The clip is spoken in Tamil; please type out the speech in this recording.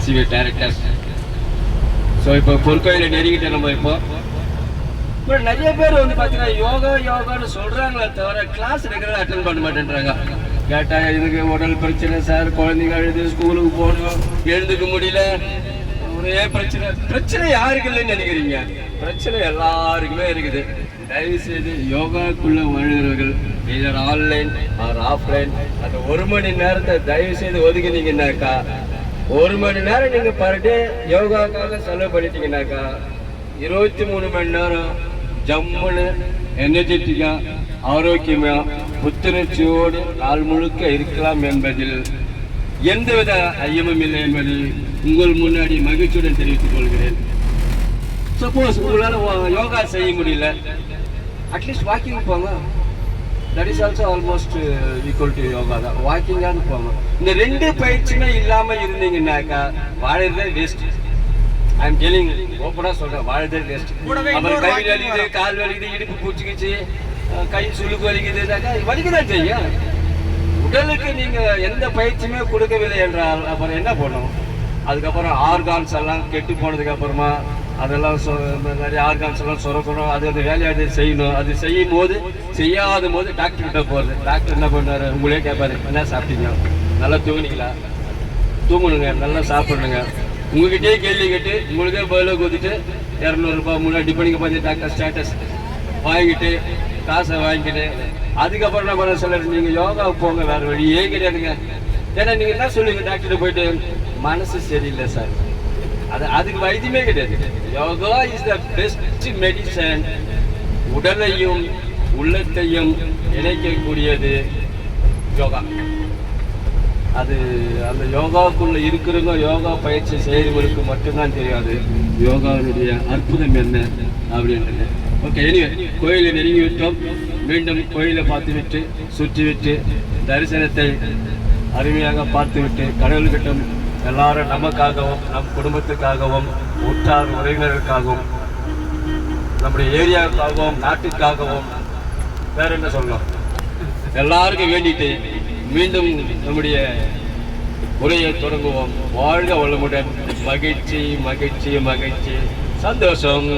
CV directors. ஸோ இப்போ பொற்கோயிலை நெருங்கிட்ட நம்ம இப்போ நிறைய பேர் வந்து பார்த்தீங்கன்னா யோகான்னு சொல்கிறாங்களே தவிர கிளாஸ் ரெகுலராக அட்டன் பண்ண மாட்டேன்றாங்க. கேட்டால் இதுக்கு உடல் பிரச்சனை சார், குழந்தைங்க அழுது ஸ்கூலுக்கு போகணும், எழுந்துக்க முடியல, ஒரே பிரச்சனை யாருக்கு இல்லைன்னு நினைக்கிறீங்க? பிரச்சனை எல்லாருக்குமே இருக்குது. தயவு செய்து யோகாக்குள்ள வாழ்கிறவர்கள் இதர் ஆன்லைன் ஆர் ஆஃப்லைன் அந்த 1 மணி நேரத்தை தயவு செய்து ஒதுக்கினீங்கன்னாக்கா, 1 மணி நேரம் நீங்கள் பர் டே யோகாக்காக செலவு பண்ணிட்டீங்கன்னாக்கா 23 மணி நேரம் ஜம்முன்னு எனர்ஜெட்டிக்கா ஆரோக்கியமா புத்துணர்ச்சியோடு நாள் முழுக்க இருக்கலாம் என்பதில் எந்தவித ஐயமும் இல்லை என்பதை உங்கள் முன்னாடி மகிழ்ச்சியுடன் தெரிவித்துக் கொள்கிறேன். சப்போஸ் உங்களால் யோகா செய்ய முடியல, அட்லீஸ்ட் வாக்கிங் போங்க. That is also almost equal to yoga தான். வாக்கிங்கான்னு போங்க. இந்த 2 பயிற்சியுமே இல்லாமல் இருந்தீங்கன்னாக்கா வாழறதே வேஸ்ட். ஐம் டெல்லிங், ஓப்பனாக சொல்கிறேன், வாழறதே வேஸ்ட். அப்புறம் கை வலிக்குது, கால் வலிக்குது, இடுப்பு பூச்சிக்கிச்சு, கை சுளுக்கு வலிக்குதுனாக்கா வலிக்குதான் செய்யும். உடலுக்கு நீங்கள் எந்த பயிற்சியுமே கொடுக்கவில்லை என்றால் அப்புறம் என்ன பண்ணணும்? அதுக்கப்புறம் ஆர்கான்ஸ் எல்லாம் கெட்டு போனதுக்கு அப்புறமா அதெல்லாம் நிறைய ஆர்கான்ஸ் எல்லாம் சுரக்கணும். அது அந்த வேலையை செய்யணும். அது செய்யாத போது டாக்டர் கிட்ட போகிறது. டாக்டர் என்ன பண்ணாரு? உங்களே கேட்பாரு, என்ன சாப்பிட்டீங்க, நல்லா தூங்குனீங்களா? தூங்கணுங்க, நல்லா சாப்பிடணுங்க. உங்ககிட்டயே கேள்வி கேட்டு உங்களுக்கே பதிலாக கொடுத்துட்டு 200 ரூபாய் முன்னாடி டிப்பனிங்க பார்த்து டாக்டர் ஸ்டேட்டஸ் வாங்கிட்டு காசை வாங்கிட்டு அதுக்கப்புறம் என்ன பண்ண சொல்ல, நீங்கள் யோகாவுக்கு போங்க, வேறு வழியே கிடையாதுங்க. ஏன்னா நீங்கள் என்ன சொல்லுவீங்க டாக்டர்கிட்ட போயிட்டு, மனசு சரியில்லை சார், அதுக்கு வைத்தியமே கிடையாது. Yoga is the best medicine. உடலையும் உள்ளத்தையும் இணைக்கக்கூடியது யோகா. அது அந்த யோகாவுக்குள்ள இருக்கிறவங்க, யோகா பயிற்சி செய்கிறவங்களுக்கு மட்டும்தான் தெரியாது யோகாவுடைய அற்புதம் என்ன அப்படின்றது. ஓகே, எனிவே கோயிலை நெருங்கி விட்டோம். மீண்டும் கோயிலை பார்த்துவிட்டு சுற்றிவிட்டு தரிசனத்தை அருமையாக பார்த்துவிட்டு கடவுள்கிட்டம் எல்லாரும் நமக்காகவும் நம் குடும்பத்துக்காகவும் உற்றார் உறவினர்களுக்காகவும் நம்முடைய ஏரியாவுக்காகவும் நாட்டுக்காகவும் வேற என்ன சொல்லணும் எல்லாருக்கும் வேண்டிட்டு மீண்டும் நம்முடைய உரையை தொடங்குவோம். வாழ்க வளமுடன். மகிழ்ச்சி மகிழ்ச்சி மகிழ்ச்சி, சந்தோஷம்.